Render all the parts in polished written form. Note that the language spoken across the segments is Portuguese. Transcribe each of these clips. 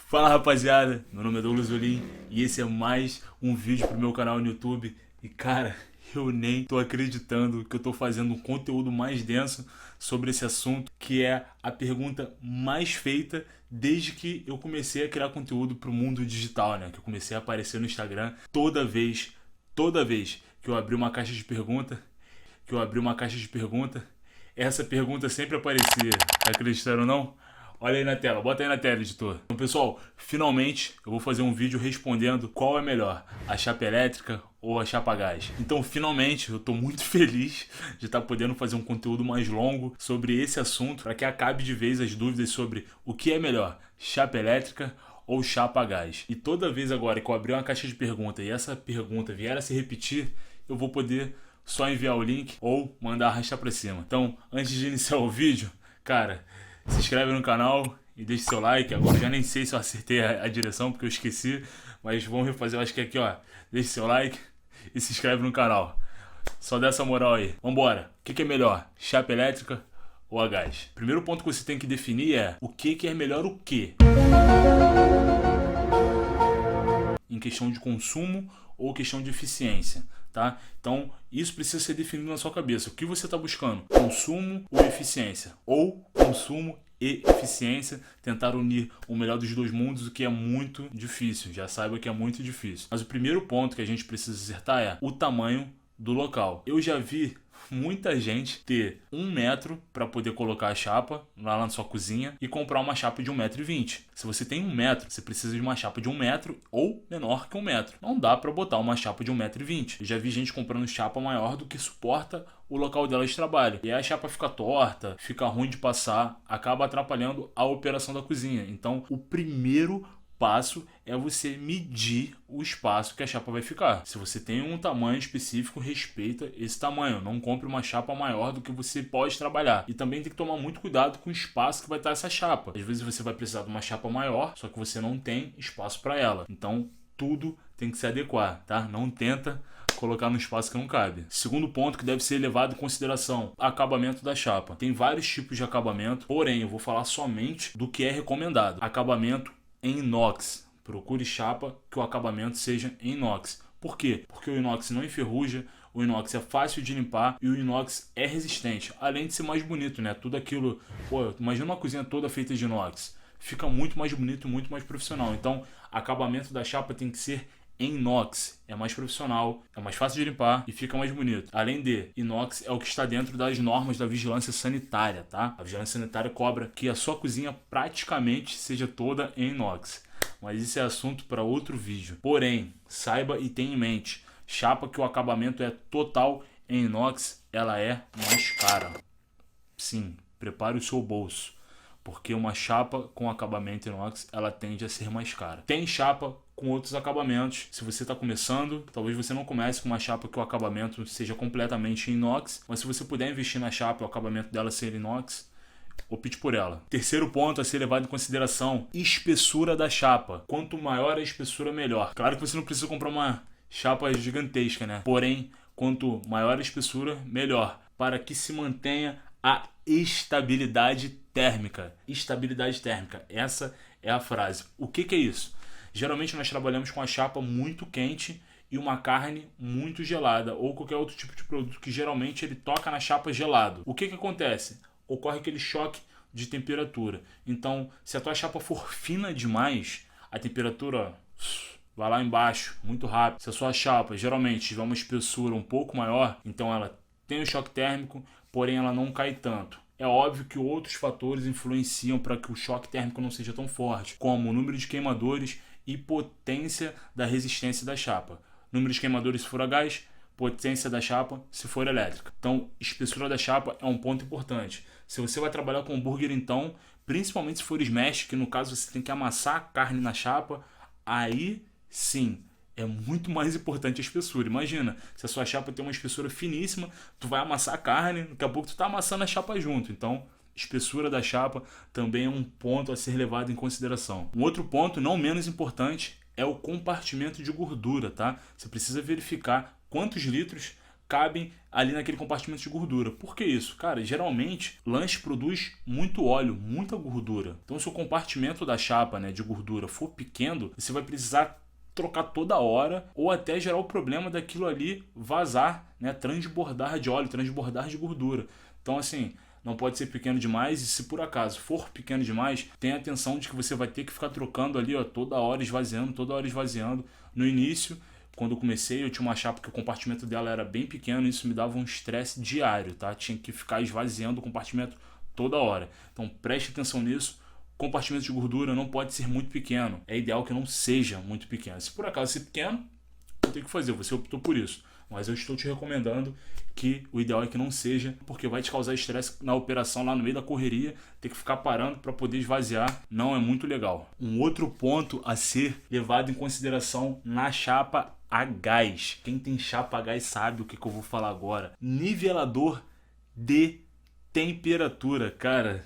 Fala rapaziada, meu nome é Douglas Olim e esse é mais um vídeo pro meu canal no YouTube. E cara, eu nem tô acreditando que eu tô fazendo um conteúdo mais denso sobre esse assunto, que é a pergunta mais feita desde que eu comecei a criar conteúdo pro mundo digital, né? Que eu comecei a aparecer no Instagram toda vez que eu abri uma caixa de pergunta, essa pergunta sempre aparecia. Acreditaram ou não? Olha aí na tela, bota aí na tela, editor. Então, pessoal, finalmente eu vou fazer um vídeo respondendo qual é melhor, a chapa elétrica ou a chapa a gás. Então, finalmente, eu tô muito feliz de estar podendo fazer um conteúdo mais longo sobre esse assunto, para que acabe de vez as dúvidas sobre o que é melhor, chapa elétrica ou chapa a gás. E toda vez agora que eu abrir uma caixa de pergunta e essa pergunta vier a se repetir, eu vou poder só enviar o link ou mandar arrastar para cima. Então, antes de iniciar o vídeo, cara, se inscreve no canal e deixe seu like. Agora já nem sei se eu acertei a direção porque eu esqueci, mas vamos refazer, eu acho que é aqui, ó. Deixe seu like e se inscreve no canal. Só dá essa moral aí. Vambora. O que é melhor, chapa elétrica ou a gás? Primeiro ponto que você tem que definir é o que é melhor o quê? Em questão de consumo ou questão de eficiência, tá? Então, isso precisa ser definido na sua cabeça. O que você está buscando? Consumo ou eficiência? Ou consumo e eficiência, tentar unir o melhor dos dois mundos, o que é muito difícil. Já saiba que é muito difícil. Mas o primeiro ponto que a gente precisa acertar é o tamanho do local. Eu já vi muita gente ter 1 metro para poder colocar a chapa lá na sua cozinha e comprar uma chapa de 1,20 m. Se você tem 1 metro, você precisa de uma chapa de 1 metro ou menor que 1 metro. Não dá para botar uma chapa de 1,20 m. Eu já vi gente comprando chapa maior do que suporta o local dela de trabalho. E aí a chapa fica torta, fica ruim de passar, acaba atrapalhando a operação da cozinha. Então, o primeiro passo é você medir o espaço que a chapa vai ficar. Se você tem um tamanho específico, respeita esse tamanho. Não compre uma chapa maior do que você pode trabalhar. E também tem que tomar muito cuidado com o espaço que vai estar essa chapa. Às vezes você vai precisar de uma chapa maior, só que você não tem espaço para ela. Então, tudo tem que se adequar, tá? Não tenta colocar no espaço que não cabe. Segundo ponto que deve ser levado em consideração, acabamento da chapa. Tem vários tipos de acabamento, porém eu vou falar somente do que é recomendado. Acabamento em inox. Procure chapa que o acabamento seja em inox. Por quê? Porque o inox não enferruja, o inox é fácil de limpar e o inox é resistente. Além de ser mais bonito, né? Tudo aquilo... Pô, imagina uma cozinha toda feita de inox. Fica muito mais bonito e muito mais profissional. Então, acabamento da chapa tem que ser em inox. É mais profissional, é mais fácil de limpar e fica mais bonito. Além de, inox é o que está dentro das normas da vigilância sanitária, tá? A vigilância sanitária cobra que a sua cozinha praticamente seja toda em inox. Mas isso é assunto para outro vídeo. Porém, saiba e tenha em mente, chapa que o acabamento é total em inox, ela é mais cara. Sim, prepare o seu bolso, porque uma chapa com acabamento inox, ela tende a ser mais cara. Tem chapa com outros acabamentos. Se você está começando, talvez você não comece com uma chapa que o acabamento seja completamente inox, mas se você puder investir na chapa e o acabamento dela ser inox, opte por ela. Terceiro ponto a ser levado em consideração, espessura da chapa. Quanto maior a espessura, melhor. Claro que você não precisa comprar uma chapa gigantesca, né? Porém, quanto maior a espessura, melhor, para que se mantenha a estabilidade térmica. Estabilidade térmica, essa é a frase. O que é isso? Geralmente nós trabalhamos com a chapa muito quente e uma carne muito gelada, ou qualquer outro tipo de produto que geralmente ele toca na chapa gelado. O que acontece? Ocorre aquele choque de temperatura. Então, se a tua chapa for fina demais, a temperatura vai lá embaixo muito rápido. Se a sua chapa geralmente tiver uma espessura um pouco maior, então ela tem o choque térmico, porém ela não cai tanto. É óbvio que outros fatores influenciam para que o choque térmico não seja tão forte, como o número de queimadores e potência da resistência da chapa. Número de queimadores se for a gás, potência da chapa se for elétrica. Então, espessura da chapa é um ponto importante. Se você vai trabalhar com hambúrguer, então, principalmente se for smash, que no caso você tem que amassar a carne na chapa, aí sim, é muito mais importante a espessura. Imagina, se a sua chapa tem uma espessura finíssima, tu vai amassar a carne, daqui a pouco tu tá amassando a chapa junto. Então, espessura da chapa também é um ponto a ser levado em consideração. Um outro ponto, não menos importante, é o compartimento de gordura, tá? Você precisa verificar quantos litros cabem ali naquele compartimento de gordura. Por que isso? Cara, geralmente lanche produz muito óleo, muita gordura. Então se o compartimento da chapa, né, de gordura for pequeno, você vai precisar trocar toda hora ou até gerar o problema daquilo ali vazar, né, transbordar de óleo, transbordar de gordura. Então assim, não pode ser pequeno demais, e se por acaso for pequeno demais, tenha atenção de que você vai ter que ficar trocando ali, ó, toda hora esvaziando, toda hora esvaziando. No início, quando eu comecei, eu tinha uma chapa que o compartimento dela era bem pequeno, e isso me dava um estresse diário, tá? Tinha que ficar esvaziando o compartimento toda hora. Então preste atenção nisso. Compartimento de gordura não pode ser muito pequeno. É ideal que não seja muito pequeno. Se por acaso ser pequeno, não tem o que fazer, você optou por isso. Mas eu estou te recomendando que o ideal é que não seja, porque vai te causar estresse na operação, lá no meio da correria, ter que ficar parando para poder esvaziar, não é muito legal. Um outro ponto a ser levado em consideração na chapa a gás. Quem tem chapa a gás sabe o que eu vou falar agora. Nivelador de temperatura, cara.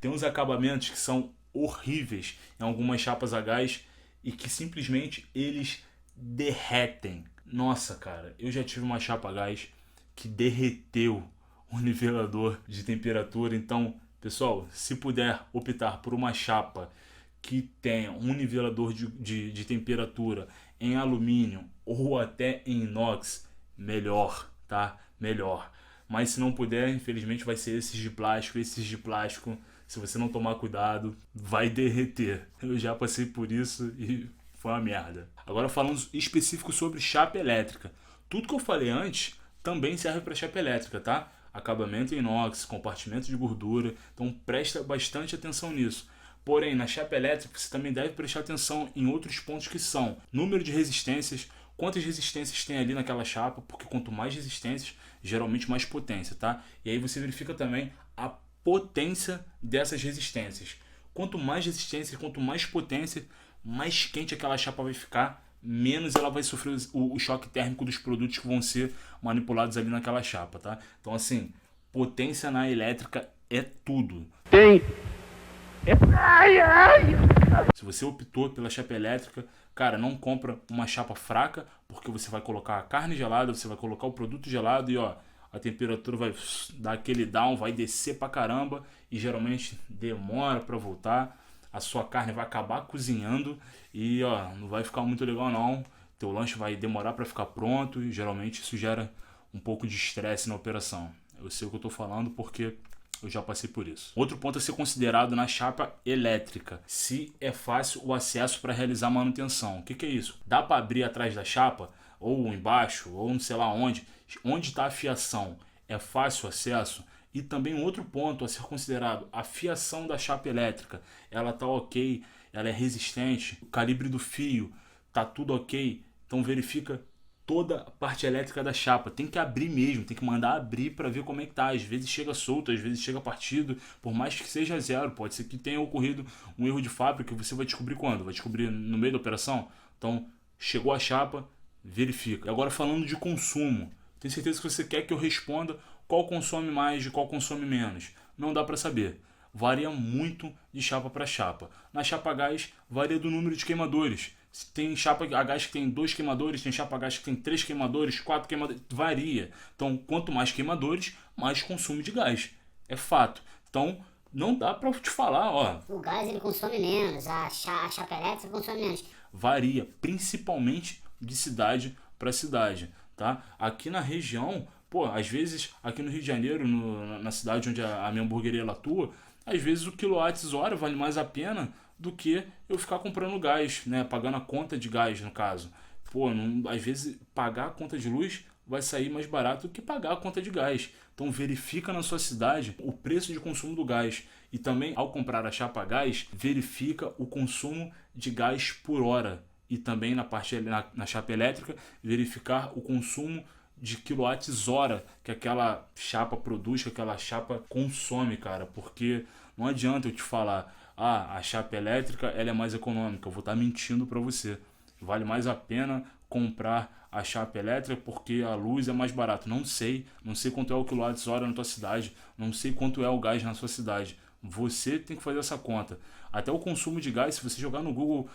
Tem uns acabamentos que são horríveis em algumas chapas a gás e que simplesmente eles derretem. Nossa, cara, eu já tive uma chapa a gás que derreteu o nivelador de temperatura. Então, pessoal, se puder optar por uma chapa que tenha um nivelador de temperatura em alumínio ou até em inox, melhor, tá? Melhor. Mas se não puder, infelizmente vai ser esses de plástico. Esses de plástico, se você não tomar cuidado, vai derreter. Eu já passei por isso e foi uma merda. Agora falando específico sobre chapa elétrica. Tudo que eu falei antes também serve para chapa elétrica, tá? Acabamento em inox, compartimento de gordura. Então presta bastante atenção nisso. Porém, na chapa elétrica você também deve prestar atenção em outros pontos que são número de resistências, quantas resistências tem ali naquela chapa, porque quanto mais resistências, geralmente mais potência, tá? E aí você verifica também a potência dessas resistências. Quanto mais resistência, quanto mais potência, mais quente aquela chapa vai ficar, menos ela vai sofrer o choque térmico dos produtos que vão ser manipulados ali naquela chapa, tá? Então assim, potência na elétrica é tudo. Se você optou pela chapa elétrica, cara, não compra uma chapa fraca, porque você vai colocar a carne gelada, você vai colocar o produto gelado e ó, a temperatura vai dar aquele down, vai descer pra caramba e geralmente demora pra voltar. A sua carne vai acabar cozinhando e ó, não vai ficar muito legal não. Teu lanche vai demorar pra ficar pronto e geralmente isso gera um pouco de estresse na operação. Eu sei o que eu tô falando porque eu já passei por isso. Outro ponto a ser considerado na chapa elétrica: se é fácil o acesso para realizar a manutenção. O que é isso? Dá para abrir atrás da chapa, ou embaixo, ou não sei lá onde está a fiação. É fácil o acesso? E também um outro ponto a ser considerado: a fiação da chapa elétrica. Ela tá ok? Ela é resistente? O calibre do fio tá tudo ok? Então verifica toda a parte elétrica da chapa. Tem que abrir mesmo, tem que mandar abrir para ver como é que tá. Às vezes chega solto, às vezes chega partido, por mais que seja zero. Pode ser que tenha ocorrido um erro de fábrica, que você vai descobrir quando? Vai descobrir no meio da operação? Então, chegou a chapa, verifica. Agora falando de consumo, tenho certeza que você quer que eu responda qual consome mais e qual consome menos. Não dá para saber. Varia muito de chapa para chapa. Na chapa a gás, varia do número de queimadores. Tem chapa a gás que tem 2 queimadores, tem chapa a gás que tem 3 queimadores, 4 queimadores, varia. Então, quanto mais queimadores, mais consumo de gás. É fato. Então, não dá pra te falar, ó. O gás ele consome menos, a chapa elétrica consome menos. Varia, principalmente de cidade para cidade, tá? Aqui na região, pô, às vezes, aqui no Rio de Janeiro, na cidade onde a minha hamburgueria ela atua, às vezes o quilowatt-hora vale mais a pena do que eu ficar comprando gás, né? Pagando a conta de gás, no caso. Pô, às vezes pagar a conta de luz vai sair mais barato do que pagar a conta de gás. Então verifica na sua cidade o preço de consumo do gás. E também, ao comprar a chapa a gás, verifica o consumo de gás por hora. E também na chapa elétrica, verificar o consumo de quilowatts-hora que aquela chapa produz, que aquela chapa consome, cara. Porque não adianta eu te falar: a chapa elétrica ela é mais econômica. Eu vou estar mentindo para você. Vale mais a pena comprar a chapa elétrica porque a luz é mais barata. Não sei quanto é o quilowatts-hora na tua cidade, não sei quanto é o gás na sua cidade. Você tem que fazer essa conta. Até o consumo de gás, se você jogar no Google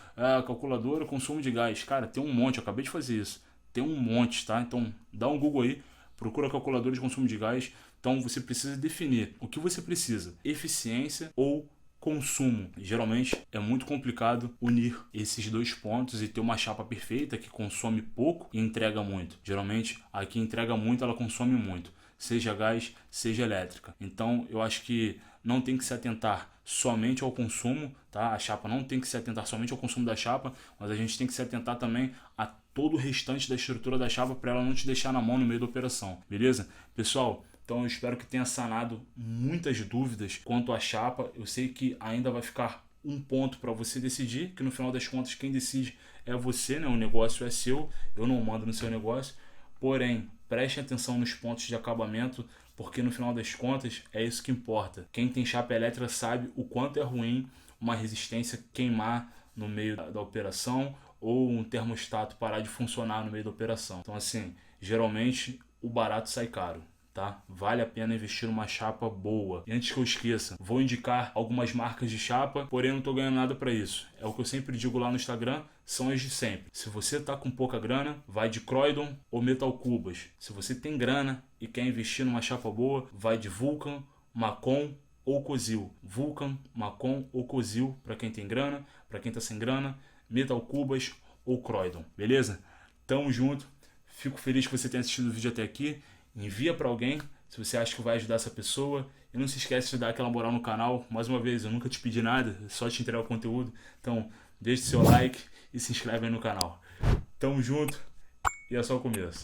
calculadora, consumo de gás, cara, tem um monte, eu acabei de fazer isso. Tem um monte, tá? Então dá um Google aí, procura a calculadora de consumo de gás. Então você precisa definir o que você precisa, eficiência ou consumo. Geralmente é muito complicado unir esses dois pontos e ter uma chapa perfeita que consome pouco e entrega muito. Geralmente a que entrega muito, ela consome muito, seja gás, seja elétrica. Então eu acho que não tem que se atentar somente ao consumo, tá? A chapa não tem que se atentar somente ao consumo da chapa, mas a gente tem que se atentar também a todo o restante da estrutura da chapa para ela não te deixar na mão no meio da operação, beleza? Pessoal, então eu espero que tenha sanado muitas dúvidas quanto à chapa. Eu sei que ainda vai ficar um ponto para você decidir, que no final das contas quem decide é você, né? O negócio é seu, eu não mando no seu negócio. Porém, preste atenção nos pontos de acabamento, porque no final das contas é isso que importa. Quem tem chapa elétrica sabe o quanto é ruim uma resistência queimar no meio da operação ou um termostato parar de funcionar no meio da operação. Então assim, geralmente o barato sai caro. Tá? Vale a pena investir numa chapa boa. E antes que eu esqueça, vou indicar algumas marcas de chapa, porém não estou ganhando nada para isso. É o que eu sempre digo lá no Instagram, são as de sempre. Se você tá com pouca grana, vai de Croydon ou Metal Cubas. Se você tem grana e quer investir numa chapa boa, vai de Vulcan, Macon ou Cosil. Vulcan, Macon ou Cosil para quem tem grana, para quem tá sem grana, Metal Cubas ou Croydon. Beleza? Tamo junto. Fico feliz que você tenha assistido o vídeo até aqui. Envia para alguém se você acha que vai ajudar essa pessoa. E não se esquece de dar aquela moral no canal. Mais uma vez, eu nunca te pedi nada, só te entregar o conteúdo. Então, deixe seu like e se inscreve aí no canal. Tamo junto e é só o começo.